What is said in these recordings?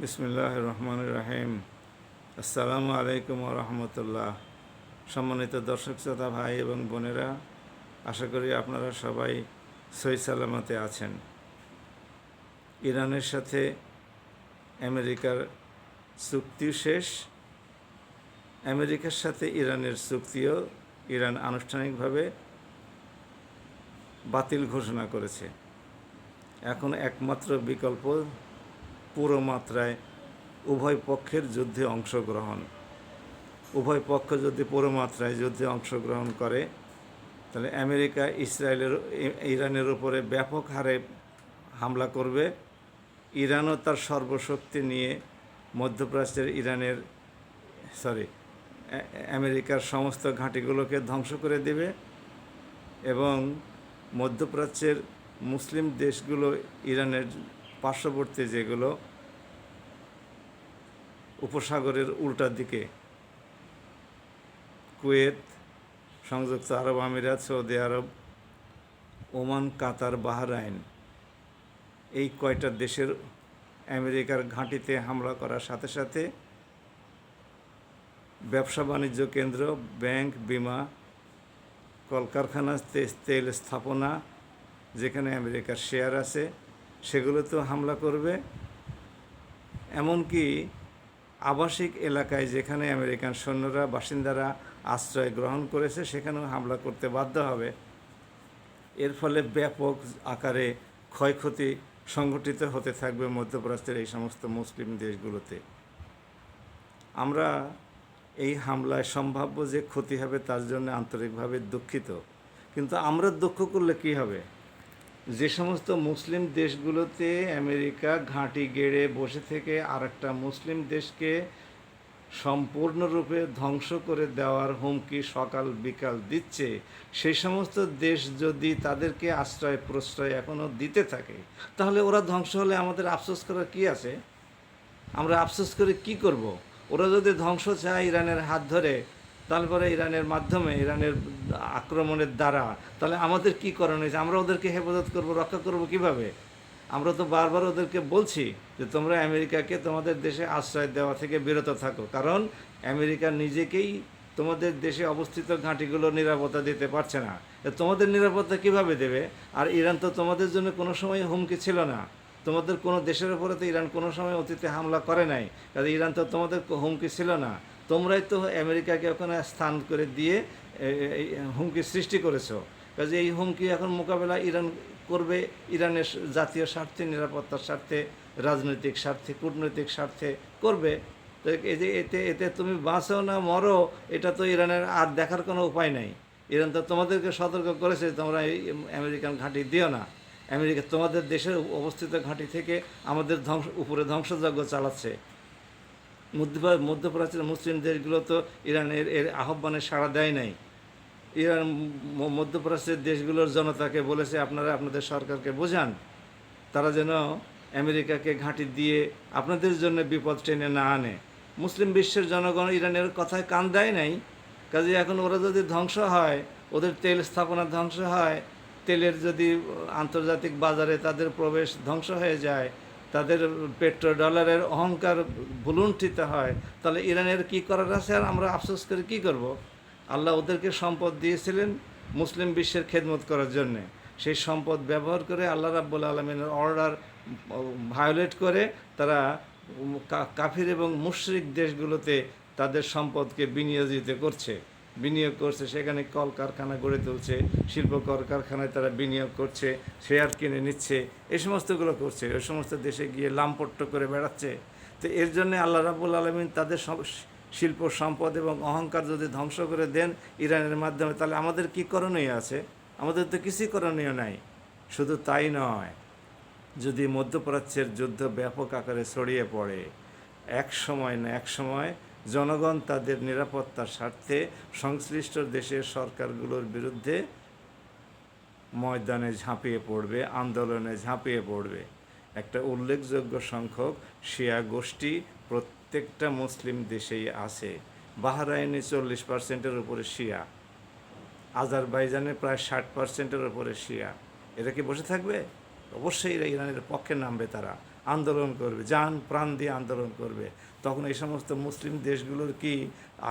বিসমিল্লাহির রহমানির রহিম। আসসালামু আলাইকুম ওয়া রাহমাতুল্লাহ। সম্মানিত দর্শক শ্রোতা ভাই এবং বোনেরা, আশা করি আপনারা সবাই সহি সালামতে আছেন। ইরানের সাথে আমেরিকার চুক্তি শেষ। আমেরিকার সাথে ইরানের চুক্তিও ইরান আনুষ্ঠানিকভাবে বাতিল ঘোষণা করেছে। এখন একমাত্র বিকল্প পুরো মাত্রায় উভয় পক্ষের যুদ্ধে অংশগ্রহণ। উভয় পক্ষ যদি পুরো মাত্রায় যুদ্ধে অংশগ্রহণ করে, তাহলে আমেরিকা ইরানের উপরে ব্যাপক হারে হামলা করবে। ইরানও তার সর্বশক্তি নিয়ে মধ্যপ্রাচ্যের আমেরিকার সমস্ত ঘাঁটিগুলোকে ধ্বংস করে দেবে এবং মধ্যপ্রাচ্যের মুসলিম দেশগুলো, ইরানের পার্শ্ববর্তী যেগুলো উপসাগরের উল্টা দিকে, কুয়েত, সংযুক্ত আরব আমিরাত, সৌদি আরব, ওমান, কাতার, বাহরাইন, এই কয়টা দেশের আমেরিকার ঘাঁটিতে হামলা করার সাথে সাথে ব্যবসা বাণিজ্য কেন্দ্র, ব্যাংক, বিমা, কলকারখানা, তেল স্থাপনা, যেখানে আমেরিকার শেয়ার আছে, সেগুলোতেও হামলা করবে। এমনকি আবাসিক এলাকায় যেখানে আমেরিকান সৈন্যরা, বাসিন্দারা আশ্রয় গ্রহণ করেছে, সেখানেও হামলা করতে বাধ্য হবে। এর ফলে ব্যাপক আকারে ক্ষয়ক্ষতি সংঘটিত হতে থাকবে মধ্যপ্রাচ্যের এই সমস্ত মুসলিম দেশগুলোতে। আমরা এই হামলায় সম্ভাব্য যে ক্ষতি হবে তার জন্য আন্তরিকভাবে দুঃখিত, কিন্তু আমরা দুঃখ করলে কি হবে? যে সমস্ত মুসলিম দেশগুলোতে আমেরিকা ঘাঁটি গেড়ে বসে থেকে আরেকটা মুসলিম দেশকে সম্পূর্ণরূপে ধ্বংস করে দেওয়ার হুমকি সকাল বিকাল দিচ্ছে, সেই সমস্ত দেশ যদি তাদেরকে আশ্রয় প্রশ্রয় এখনও দিতে থাকে, তাহলে ওরা ধ্বংস হলে আমাদের আফসোস করার কী আছে? আমরা আফসোস করে কি করব? ওরা যদি ধ্বংস চায় ইরানের হাত ধরে, তারপরে ইরানের মাধ্যমে, ইরানের আক্রমণের দ্বারা, তাহলে আমাদের কি করণীয় হয়েছে? আমরা ওদেরকে হেফাজত করব, রক্ষা করব কিভাবে? আমরা তো বারবার ওদেরকে বলছি যে তোমরা আমেরিকাকে তোমাদের দেশে আশ্রয় দেওয়া থেকে বিরত থাকো, কারণ আমেরিকা নিজেকেই তোমাদের দেশে অবস্থিত ঘাঁটিগুলো নিরাপত্তা দিতে পারছে না। তোমাদের নিরাপত্তা কিভাবে দেবে? আর ইরান তো তোমাদের জন্য কোনো সময় হুমকি ছিল না। তোমাদের কোনো দেশের উপরে তো ইরান কোনো সময় অতীতে হামলা করে নাই, কারণ ইরান তো তোমাদের হুমকি ছিল না। তোমরাই তো আমেরিকাকে ওখানে স্থান করে দিয়ে হুমকি সৃষ্টি করেছো। কাজে এই হুমকি এখন মোকাবেলা ইরান করবে ইরানের জাতীয় স্বার্থে, নিরাপত্তার স্বার্থে, রাজনৈতিক স্বার্থে, কূটনৈতিক স্বার্থে করবে। তো এই যে এতে তুমি বাঁচো না মরো, এটা তো ইরানের আর দেখার কোনো উপায় নাই। ইরান তো তোমাদেরকে সতর্ক করেছে তোমরা এই আমেরিকান ঘাঁটি দিও না। আমেরিকা তোমাদের দেশের অবস্থিত ঘাঁটি থেকে আমাদের উপরে ধ্বংসযজ্ঞ চালাচ্ছে। মধ্যপ্রাচ্যের মুসলিম দেশগুলো তো ইরানের এর আহ্বানে সাড়া দেয় নাই। ইরান মধ্যপ্রাচ্যের দেশগুলোর জনতাকে বলেছে, আপনারা আপনাদের সরকারকে বোঝান, তারা যেন আমেরিকাকে ঘাঁটি দিয়ে আপনাদের জন্য বিপদ টেনে না আনে। মুসলিম বিশ্বের জনগণ ইরানের কথায় কান দেয় নাই। কাজে এখন ওরা যদি ধ্বংস হয়, ওদের তেল স্থাপনা ধ্বংস হয়, তেলের যদি আন্তর্জাতিক বাজারে তাদের প্রবেশ ধ্বংস হয়ে যায়, তাদের পেট্রোডলারের অহংকার ভুলুণ্ঠিত হয়, তাহলে ইরানের কি করার আছে? আর আমরা আফসোস করে কি করব? আল্লাহ ওদেরকে সম্পদ দিয়েছিলেন মুসলিম বিশ্বের খেদমত করার জন্যে। সেই সম্পদ ব্যবহার করে আল্লাহ রাব্বুল আলামিনের অর্ডার ভায়োলেট করে তারা কাফির এবং মুশরিক দেশগুলোতে তাদের সম্পদকে বিনিয়োগ করছে, সেখানে কলকারখানা গড়ে তুলছে, শিল্প কলকারখানায় তারা বিনিয়োগ করছে, শেয়ার কিনে নিচ্ছে, এই সমস্তগুলো করছে, ওই সমস্ত দেশে গিয়ে লামপট্ট করে বেড়াচ্ছে। তো এর জন্যে আল্লাহ রাব্বুল আলামিন তাদের শিল্প সম্পদ এবং অহংকার যদি ধ্বংস করে দেন ইরানের মাধ্যমে, তাহলে আমাদের কী করণীয় আছে? আমাদের তো কিছুই করণীয় নাই। শুধু তাই নয়, যদি মধ্যপ্রাচ্যের যুদ্ধ ব্যাপক আকারে ছড়িয়ে পড়ে, এক সময় জনগণ তাদের নিরাপত্তার স্বার্থে সংশ্লিষ্ট দেশের সরকারগুলোর বিরুদ্ধে ময়দানে ঝাঁপিয়ে পড়বে, আন্দোলনে ঝাঁপিয়ে পড়বে। একটা উল্লেখযোগ্য সংখ্যক শিয়া গোষ্ঠী প্রত্যেকটা মুসলিম দেশেই আছে। বাহরাইনে 40%-এর উপরে শিয়া, আজারবাইজানে প্রায় 60%-এর উপরে শিয়া। এরা কি বসে থাকবে? অবশ্যই এরা ইরানের পক্ষে নামবে। তারা আন্দোলন করবে, জান প্রাণ দিয়ে আন্দোলন করবে, তখন এই সমস্ত মুসলিম দেশগুলোর কি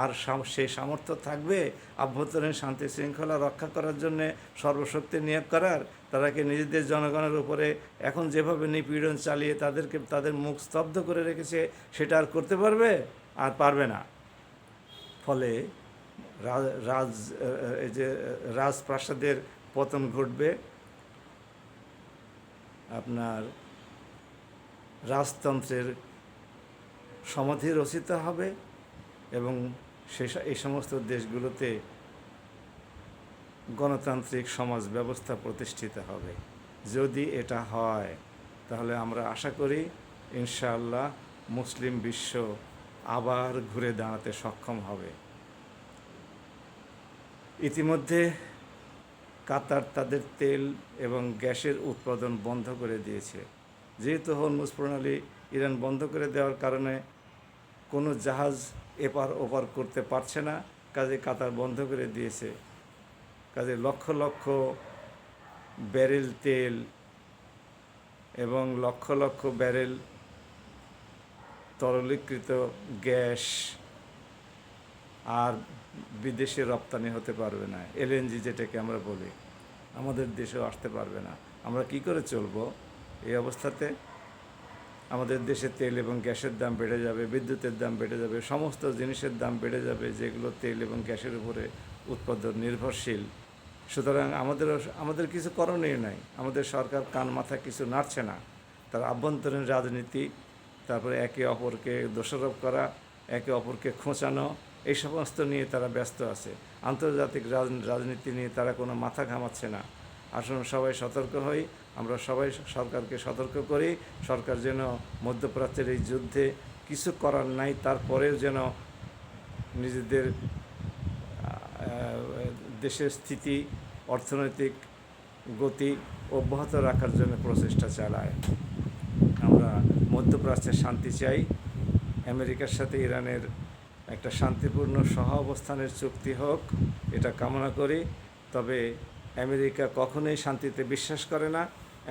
আর সেই সামর্থ্য থাকবে আভ্যন্তরীণ শান্তি শৃঙ্খলা রক্ষা করার জন্যে সর্বশক্তি নিয়োগ করার? তারা কি নিজেদের জনগণের উপরে এখন যেভাবে নিপীড়ন চালিয়ে তাদেরকে তাদের মুখ স্তব্ধ করে রেখেছে সেটা আর করতে পারবে? আর পারবে না। ফলে এই যে রাজপ্রাসাদের পতন ঘটবে, আপনার রাজতন্ত্রের সমাধি রচিত হবে এবং এই সমস্ত দেশগুলোতে গণতান্ত্রিক সমাজ ব্যবস্থা প্রতিষ্ঠিত হবে। যদি এটা হয় তাহলে আমরা আশা করি ইনশাআল্লাহ মুসলিম বিশ্ব আবার ঘুরে দাঁড়াতে সক্ষম হবে। ইতিমধ্যে কাতার তাদের তেল এবং গ্যাসের উৎপাদন বন্ধ করে দিয়েছে। যেহেতু হরমুজ প্রণালী ইরান বন্ধ করে দেওয়ার কারণে কোনো জাহাজ এপার ওপার করতে পারছে না, কাজে কাতার বন্ধ করে দিয়েছে। কাজে লক্ষ লক্ষ ব্যারেল তেল এবং লক্ষ লক্ষ ব্যারেল তরলীকৃত গ্যাস আর বিদেশে রপ্তানি হতে পারবে না। এলএনজি যেটাকে আমরা বলি, আমাদের দেশেও আসতে পারবে না। আমরা কি করে চলবো এই অবস্থাতে? আমাদের দেশে তেল এবং গ্যাসের দাম বেড়ে যাবে, বিদ্যুতের দাম বেড়ে যাবে, সমস্ত জিনিসের দাম বেড়ে যাবে যেগুলো তেল এবং গ্যাসের উপরে উৎপাদন নির্ভরশীল। সুতরাং আমাদের কিছু করণীয় নাই। আমাদের সরকার কান মাথা কিছু নাড়ছে না। তার আভ্যন্তরীণ রাজনীতি, তারপরে একে অপরকে দোষারোপ করা, একে অপরকে খোঁচানো, এই সমস্ত নিয়ে তারা ব্যস্ত আছে। আন্তর্জাতিক রাজনীতি নিয়ে তারা কোনো মাথা ঘামাচ্ছে না। আসুন সবাই সতর্ক হই, আমরা সবাই সরকারকে সতর্ক করি, সরকার যেন মধ্যপ্রাচ্যের এই যুদ্ধে কিছু করার নাই তারপরেও যেন নিজেদের দেশের স্থিতি, অর্থনৈতিক গতি অব্যাহত রাখার জন্য প্রচেষ্টা চালায়। আমরা মধ্যপ্রাচ্যে শান্তি চাই। আমেরিকার সাথে ইরানের একটা শান্তিপূর্ণ সহ অবস্থানের চুক্তি হোক, এটা কামনা করি। তবে আমেরিকা কখনোই শান্তিতে বিশ্বাস করে না।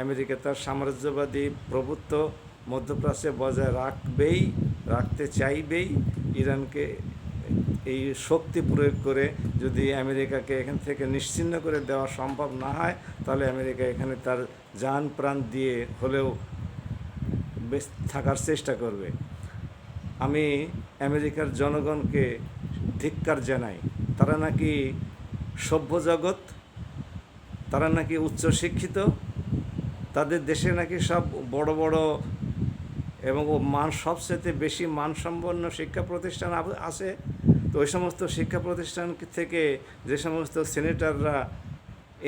আমেরিকা তার সাম্রাজ্যবাদী প্রভুত্ব মধ্যপ্রাচ্যে বজায় রাখতে চাইবেই। ইরানকে এই শক্তি প্রয়োগ করে যদি আমেরিকাকে এখান থেকে নিশ্চিহ্ন করে দেওয়া সম্ভব না হয়, তাহলে আমেরিকা এখানে তার জান প্রাণ দিয়ে হলেও বেশ থাকার চেষ্টা করবে। আমি আমেরিকার জনগণকে ধিক্কার জানাই। তারা নাকি সভ্য জগৎ, তারা নাকি উচ্চশিক্ষিত, তাদের দেশে নাকি সব বড় বড় এবং সবচেয়ে বেশি মানসম্পন্ন শিক্ষা প্রতিষ্ঠান আছে। তো ওই সমস্ত শিক্ষা প্রতিষ্ঠান থেকে যে সমস্ত সেনেটররা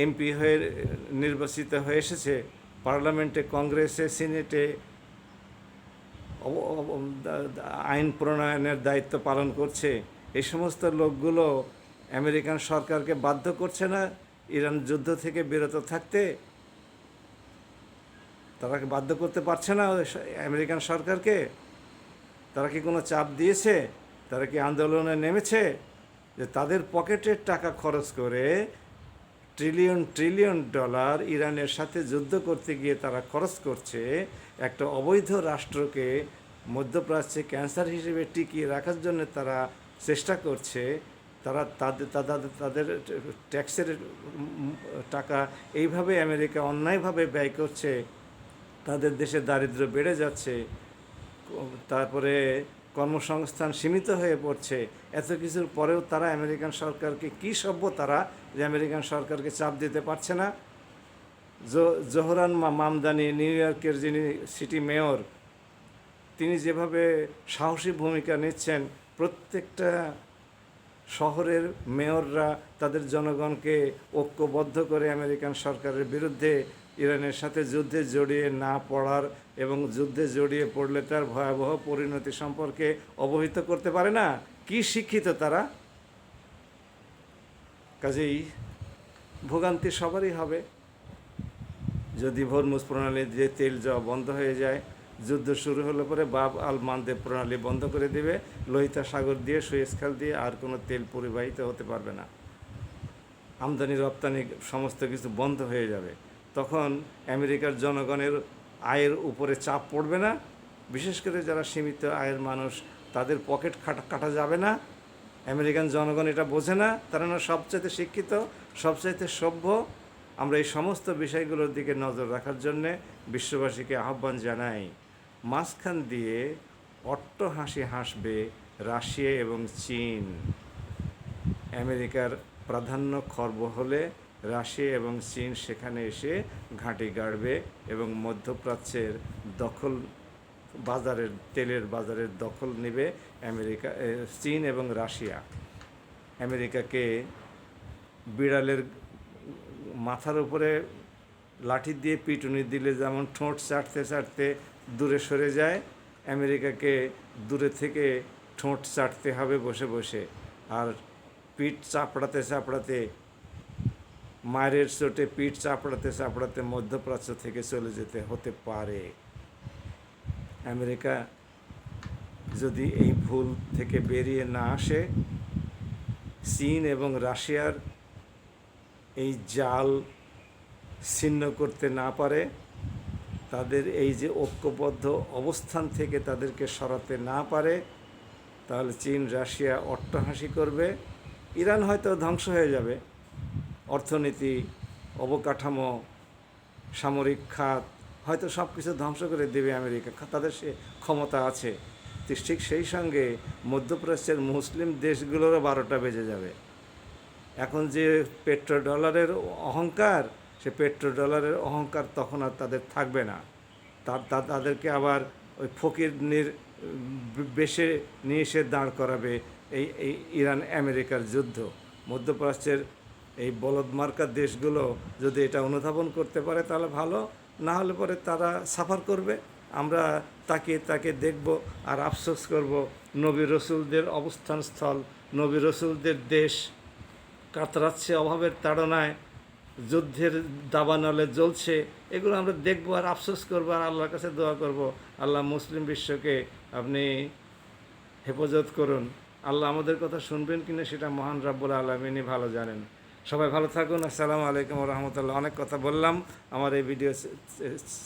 এমপি হয়ে নির্বাচিত হয়ে এসেছে, পার্লামেন্টে, কংগ্রেসে, সিনেটে আইন প্রণয়নের দায়িত্ব পালন করছে, এই সমস্ত লোকগুলো আমেরিকান সরকারকে বাধ্য করছে না ইরান যুদ্ধ থেকে বিরত থাকতে? তারা কি বাধ্য করতে পারছে না আমেরিকান সরকারকে? তারা কি কোনো চাপ দিয়েছে? তারা কি আন্দোলনে নেমেছে? যে তাদের পকেটের টাকা খরচ করে ট্রিলিয়ন ট্রিলিয়ন ডলার ইরানের সাথে যুদ্ধ করতে গিয়ে তারা খরচ করছে, একটা অবৈধ রাষ্ট্রকে মধ্যপ্রাচ্যে ক্যান্সার হিসেবে টিকিয়ে রাখার জন্য তারা চেষ্টা করছে। তারা তাদের ট্যাক্সের টাকা এইভাবে আমেরিকা অন্যায়ভাবে ব্যয় করছে, তাদের দেশে দারিদ্র্য বেড়ে যাচ্ছে, তারপরে কর্মসংস্থান সীমিত হয়ে পড়ছে। এত কিছুর পরেও তারা আমেরিকান সরকারকে কী সভ্য তারা যে আমেরিকান সরকারকে চাপ দিতে পারছে না? জোহরান মামদানি, নিউ ইয়র্কের যিনি সিটি মেয়র, তিনি যেভাবে সাহসী ভূমিকা নিচ্ছেন, প্রত্যেকটা শহরের মেয়ররা তাদের জনগণকে ঐক্যবদ্ধ করে আমেরিকান সরকারের বিরুদ্ধে ইরানের সাথে যুদ্ধে জড়িয়ে না পড়ার এবং যুদ্ধে জড়িয়ে পড়লে তার ভয়াবহ পরিণতি সম্পর্কে অবহিত করতে পারে না। কি শিক্ষিত তারা! কাজেই ভোগান্তি সবারই হবে। যদি হরমুজ প্রণালী দিয়ে তেল যাওয়া বন্ধ হয়ে যায়, যুদ্ধ শুরু হলে পরে বাব আল মানদেব প্রণালী বন্ধ করে দেবে, লোহিত সাগর দিয়ে, সুয়েজ খাল দিয়ে আর কোনো তেল পরিবাহিত হতে পারবে না, আমদানি রপ্তানি সমস্ত কিছু বন্ধ হয়ে যাবে। তখন আমেরিকার জনগণের আয়ের উপরে চাপ পড়বে না, বিশেষ করে যারা সীমিত আয়ের মানুষ তাদের পকেট কাটা যাবে না। আমেরিকান জনগণ এটা বোঝে না, তারা না সবচাইতে শিক্ষিত, সবচাইতে সভ্য। আমরা এই সমস্ত বিষয়গুলোর দিকে নজর রাখার জন্যে বিশ্ববাসীকে আহ্বান জানাই। মাঝখান দিয়ে অট্টহাসি হাসবে রাশিয়া এবং চীন। আমেরিকার প্রাধান্য খর্ব হলে রাশিয়া এবং চীন সেখানে এসে ঘাঁটি গাড়বে এবং মধ্যপ্রাচ্যের দখল, বাজারের তেলের বাজারের দখল নেবে চীন এবং রাশিয়া। আমেরিকাকে বিড়ালের মাথার উপরে লাঠি দিয়ে পিটুনি দিলে যেমন ঠোঁট চাটতে চাটতে দূরে সরে যায়, আমেরিকাকে দূরে থেকে ঠোঁট চাটতে হবে বসে বসে, আর পিঠ চাপড়াতে চাপড়াতে, মায়ের চোটে পিঠ চাপড়াতে চাপড়াতে মধ্যপ্রাচ্য থেকে চলে যেতে হতে পারে। আমেরিকা যদি এই ভুল থেকে বেরিয়ে না আসে, চীন এবং রাশিয়ার এই জাল ছিন্ন করতে না পারে, তাদের এই যে ঐক্যবদ্ধ অবস্থান থেকে তাদেরকে সরাতে না পারে, তাহলে চীন রাশিয়া অট্টহাসি করবে। ইরান হয়তো ধ্বংস হয়ে যাবে, অর্থনীতি, অবকাঠামো, সামরিক খাত হয়তো সব কিছু ধ্বংস করে দেবে আমেরিকা, তাদের সে ক্ষমতা আছে। ঠিক সেই সঙ্গে মধ্যপ্রাচ্যের মুসলিম দেশগুলোরও 12টা বেজে যাবে। এখন যে পেট্রোডলারের অহংকার, সে পেট্রোডলারের অহংকার তখন আর তাদের থাকবে না। তাদেরকে আবার ওই ফকিরনির বেশে নিয়ে এসে দাঁড় করাবে এই এই ইরান আমেরিকার যুদ্ধ। মধ্যপ্রাচ্যের এই বলদমার্কা দেশগুলো যদি এটা অনুধাবন করতে পারে তাহলে ভালো, না হলে পরে তারা সাফার করবে, আমরা তাকে দেখব আর আফসোস করব। নবী রসুলদের অবস্থানস্থল, নবী রসুলদের দেশ কাতরাচ্ছে অভাবের তাড়নায়, যুদ্ধের দাবানলে জ্বলছে, এগুলো আমরা দেখব আর আফসোস করবো আর আল্লাহর কাছে দোয়া করব, আল্লাহ মুসলিম বিশ্বকে আপনি হেফাজত করুন। আল্লাহ আমাদের কথা শুনবেন কিনা সেটা মহান রাব্বুল আলামিনই ভালো জানেন। সবাই ভালো থাকুন। আসসালামু আলাইকুম রহমতুল্লাহ। অনেক কথা বললাম। আমার এই ভিডিও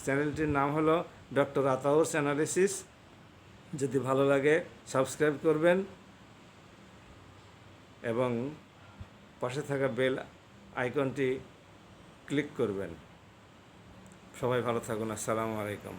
চ্যানেলটির নাম হলো ডক্টর আতাউরস অ্যানালিসিস। যদি ভালো লাগে সাবস্ক্রাইব করবেন এবং পাশে থাকা বেল আইকনটি ক্লিক করবেন। সবাই ভালো থাকুন। আসসালামু আলাইকুম।